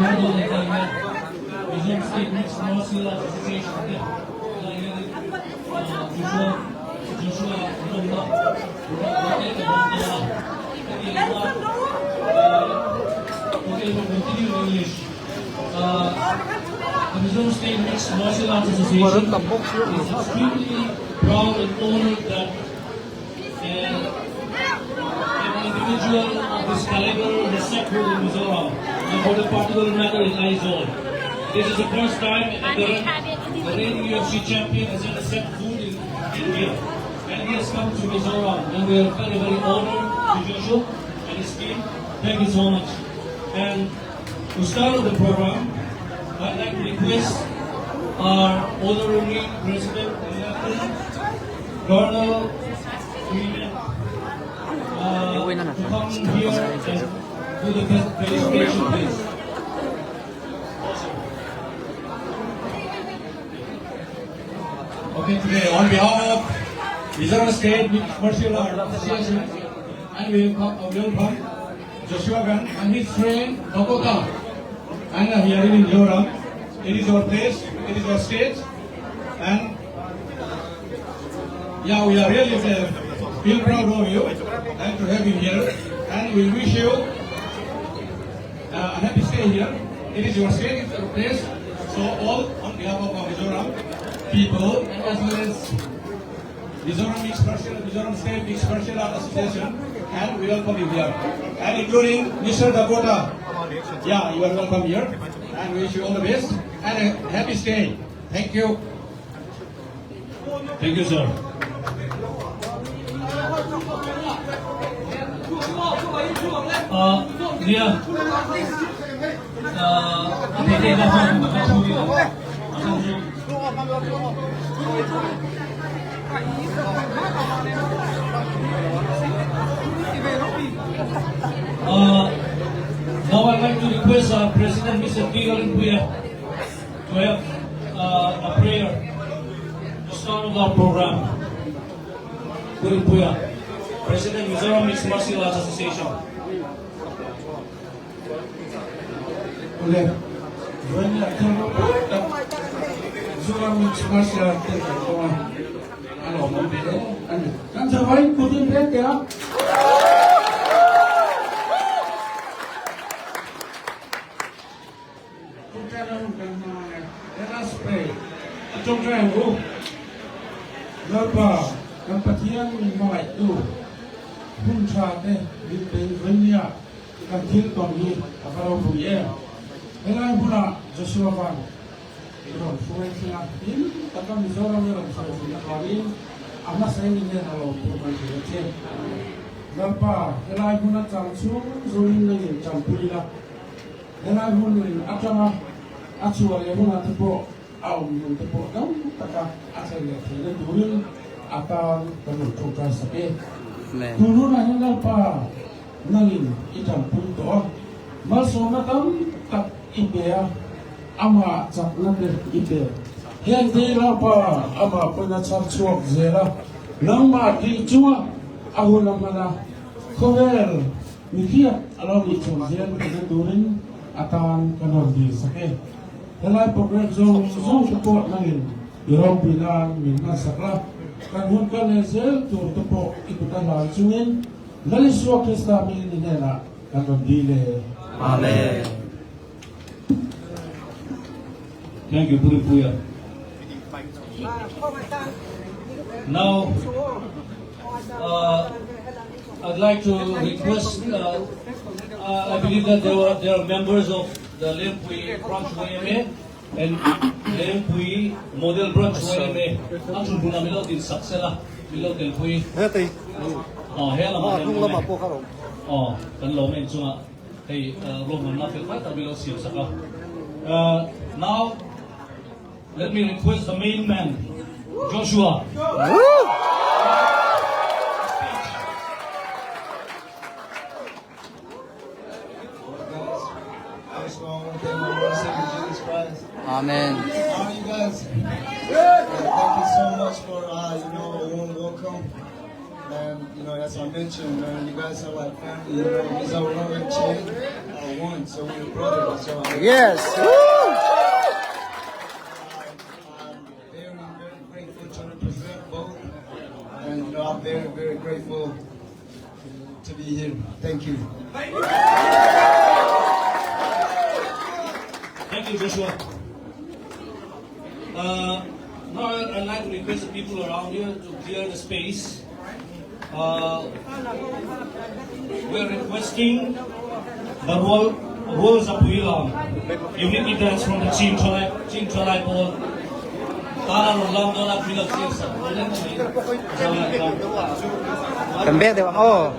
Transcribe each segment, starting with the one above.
Ricardo Legalia, Vision State Mixed Martial Arts Association, Joshua Roma, okay, we'll continue in English. The Mizoram State Mixed Martial Arts Association is extremely proud and honored that an individual of this caliber has set foot in Mizoram, and for the particular matter in Aizawl. This is the first time that the reigning UFC champion has ever set foot in India, and he has come to Mizoram, and we are very, very honored to Joshua and his team. Thank you so much. And to start the program, I'd like to request our honorary president, Colonel Freeman, to come here and do the presentation, please. Okay, today on behalf of Mizoram State Mixed Martial Arts Association, and we welcome Joshua Gan and his friend Dakota. And here in Mizoram, it is our place, it is our state, and yeah, we are really feel proud of you and to have you here, and we wish you a happy stay here. It is your state, it's your place, so all on behalf of our Mizoram people, and as well as Mizoram State Mixed Martial Arts Association, and we welcome you here, and including Mr. Dakota. Yeah, you are welcome here, and we wish you all the best and a happy stay. Thank you. Thank you, sir. Leah, now I'd like to request our President, Mr. Kigalan Puya, to have a prayer to start with our program. Kigalan Puya, President, Mizoram Mixed Martial Arts Association. Okay. When you come up with Mizoram Mixed Martial Arts Association, ano, and kan sabay kutin rin kaya. Let us pray. Trong cái hành vũ, lớp bà, các bác thiên mọi tu, hôn trà tê, đi tới với nhà, các thiên toàn đi, các bà đâu bùi em. Thế này bùi nạ, Joshua Van, rồi phuê sinh ạc tín, tất cả mình dâu rong làm sao sinh ạc vào đi, ám nà sáng nhìn là lộ bùi bàn thử trên. Lớp bà, thế này bùi nạ chẳng xuống, rồi nhìn lên chẳng bùi nạ. Thế này bùi nạ áp chama, actually bùi nạ tipo, yung tipo daw taka asal ya sila turun atau penunjuk sapi turun hanya pa nangin itam punto masona tam tak ibea ama cak nader ibe yang dira pa ama puna cak suak zera nang ma di cuma aku namana kovel mikia alam itu zera kita turun atau kanon di sapi. Helai program zong support nangin irong bilang minna sakla kan hun kan ezel tur tepo ikutan langsungin dari suwa Krista min nena kan dile. Amen. Thank you, Puri Puya. Now, I'd like to request, I believe that there are members of the Lempui branch YMA and Lempui model branch YMA. Actually, buna milaw din saksela, milaw Lempui. Hela mga Lempui. Kan lomen sunga. Hey, Roman na filma, milaw siya saka. Now, let me request the main man, Joshua. Amen. How are you guys? Thank you so much for warm welcome. And as I mentioned, you guys are like family. Mizoram and Chin. one, so we're brothers. So Yes. Woo! I'm very, very grateful to represent both. And I'm very, very grateful to be here. Thank you. Thank you, Joshua. Now I'd like to request the people around here to clear the space. We're requesting the roles of Wilam. Unity dance from the Team Chalai Ball. Tara Lam Dola Philip Silsa. Cần biết được không? Ô,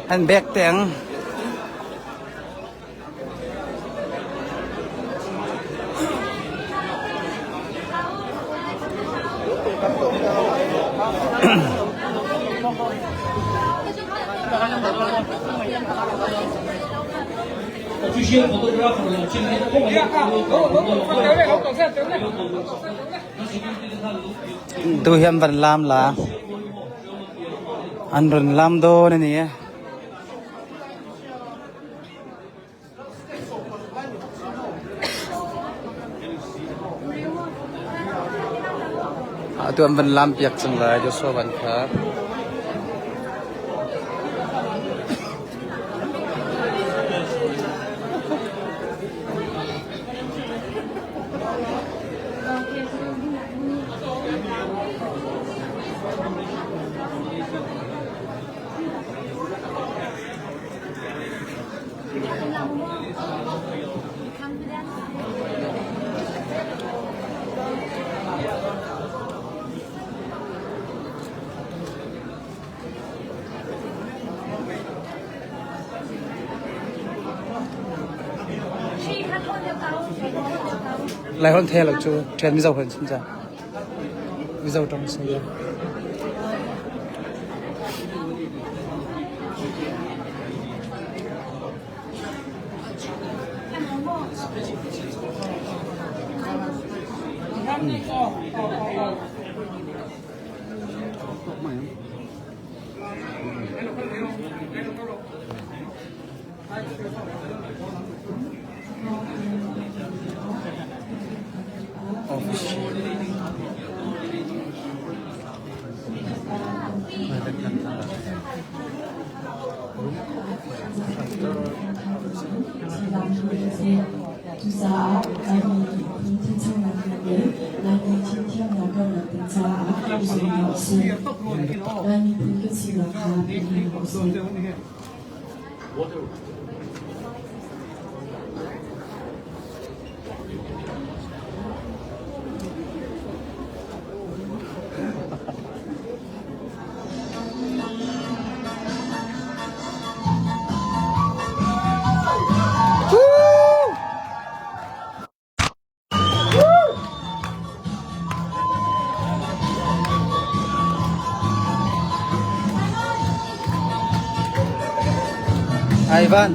anh biết tiếng. Official photographer là trên hết không Tu hiểm vẫn làm là anh vẫn làm đồ này nè. Tụi em vẫn làm việc chẳng lại cho số bạn khác. Lại hơn thế là chú chuyện mới giàu hơn chính ra mới giàu trong sự nghiệp. Tout ça, là,你听唱那个人，那你听听那个人的家，就是老师，那你听个起了他，你老师。Ivan.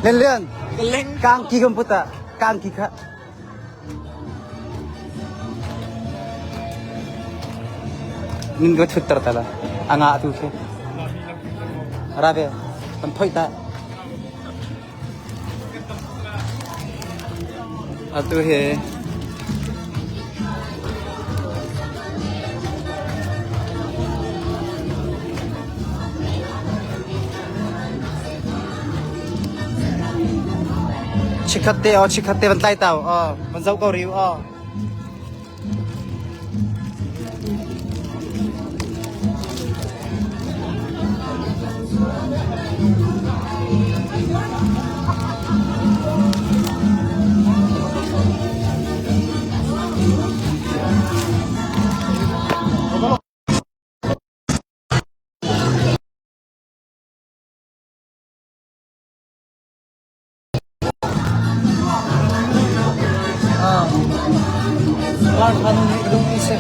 Lên lên lên càng kỳ không puta càng kỳ khác mình có chút tật là anh ạ tu thế ra về còn thôi ta à tu thế chikhate ban tai tao ban zau ko riu kanong ilong isa.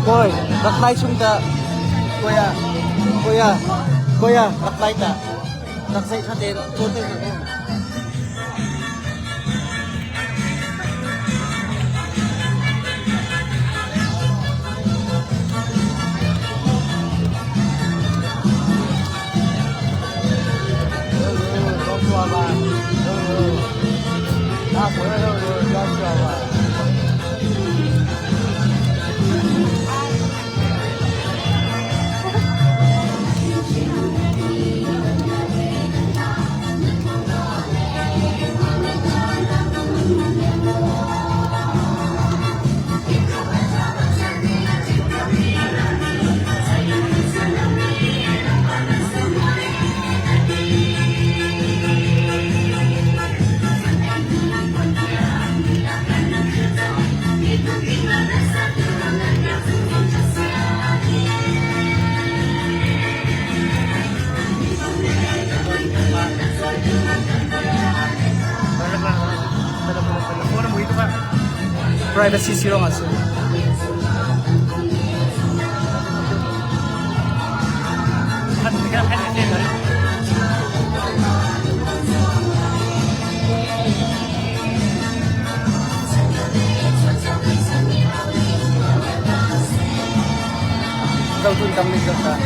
Boy, raklay sumda. Kuya, raklay ta. Raksay sa din, tutin ko. Privacy zero nga sir. Daw tuh kami ka.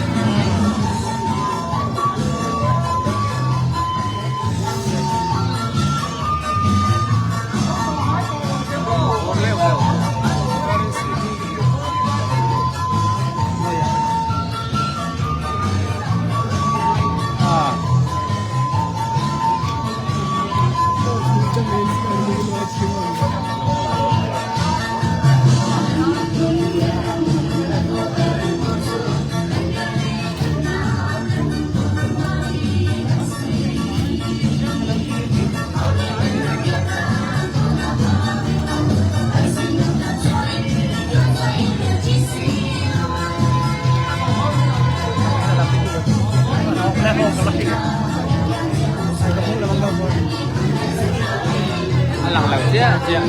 Alang lang siya. Pero.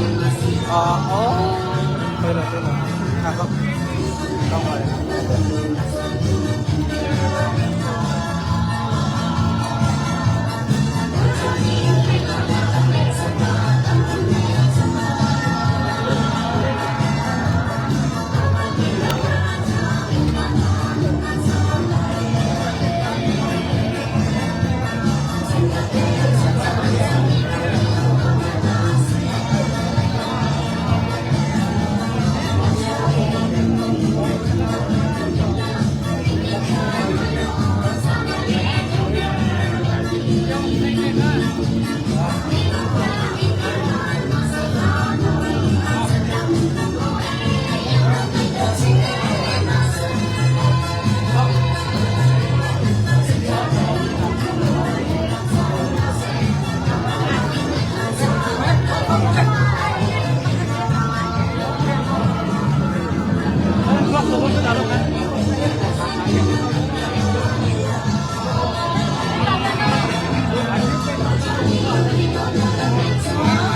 Ako.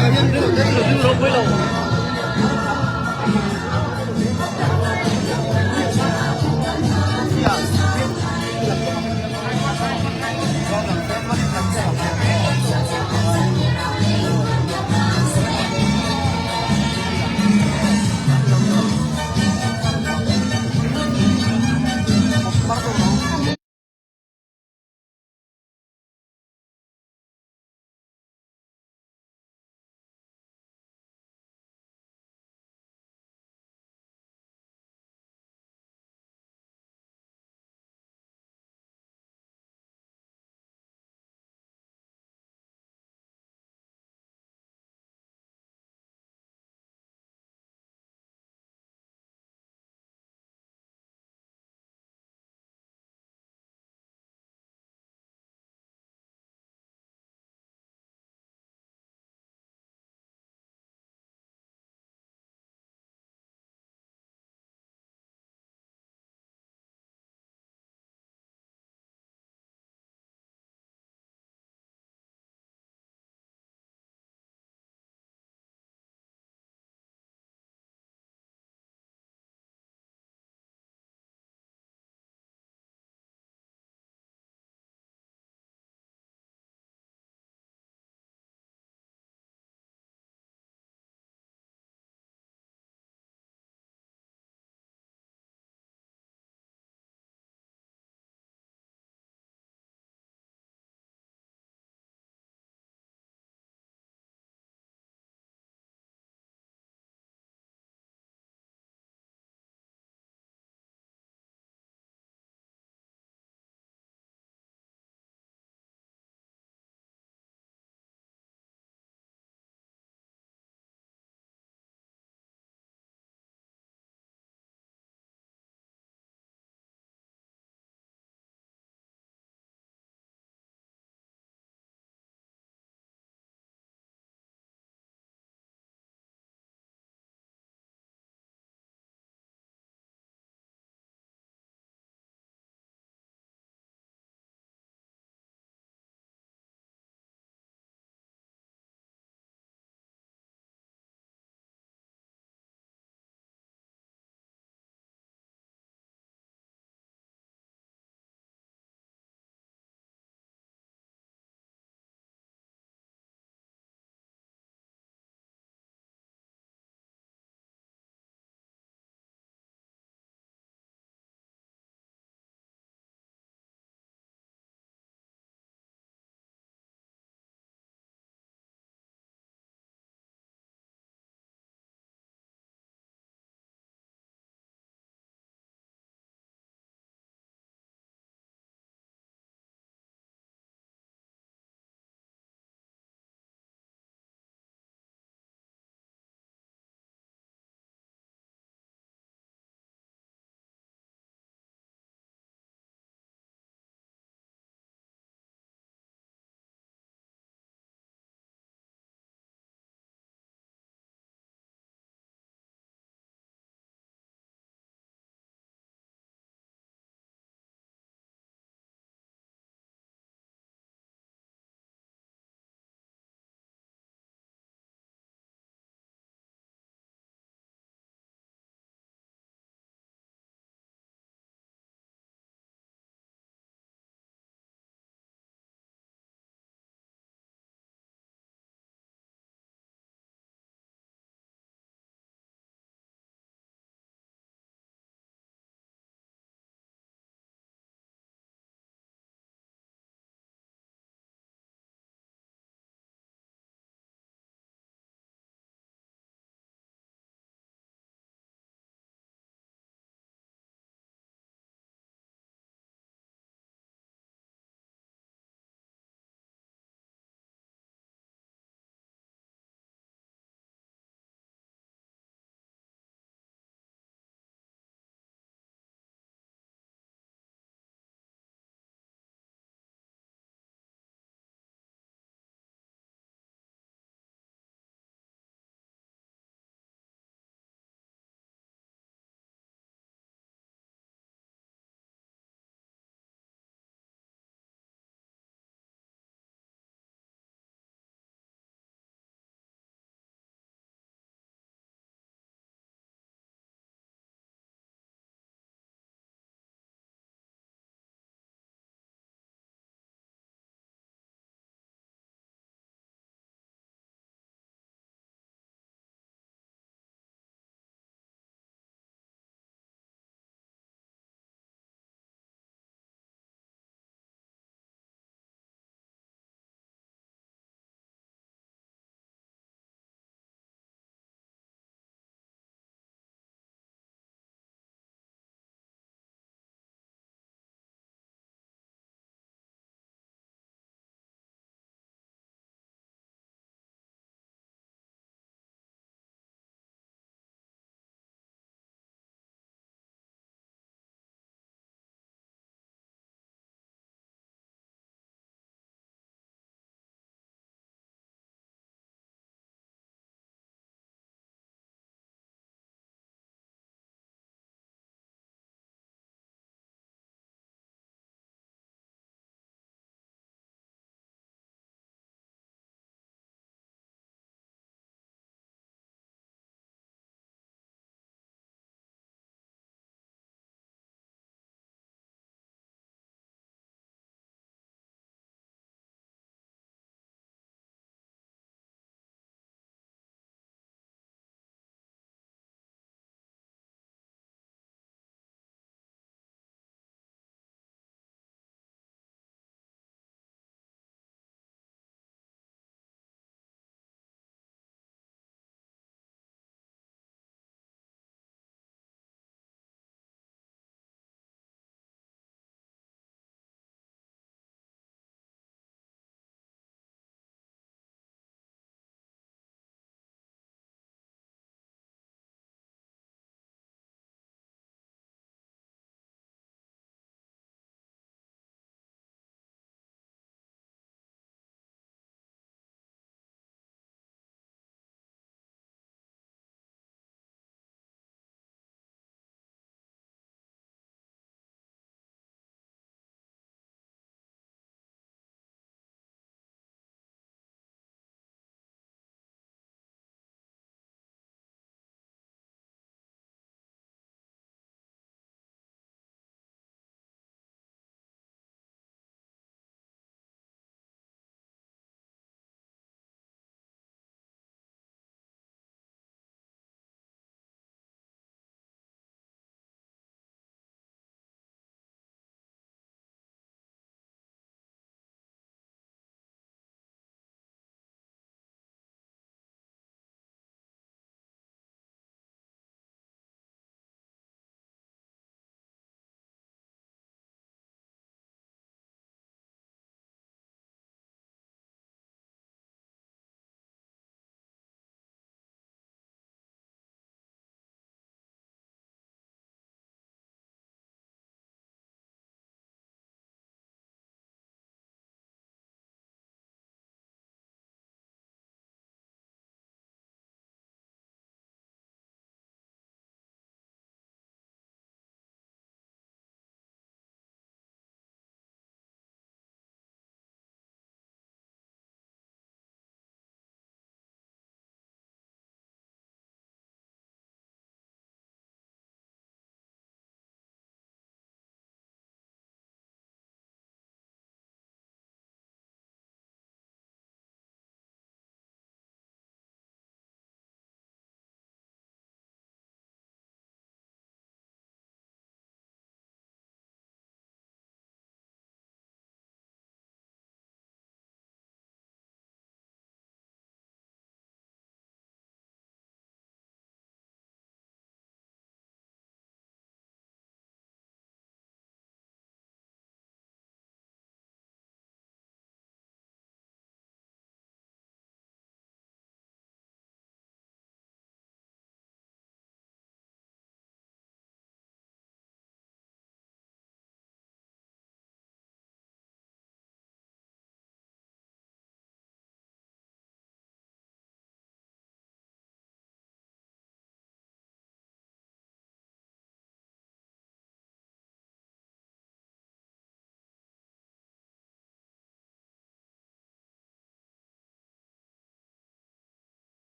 Ayan, dulu,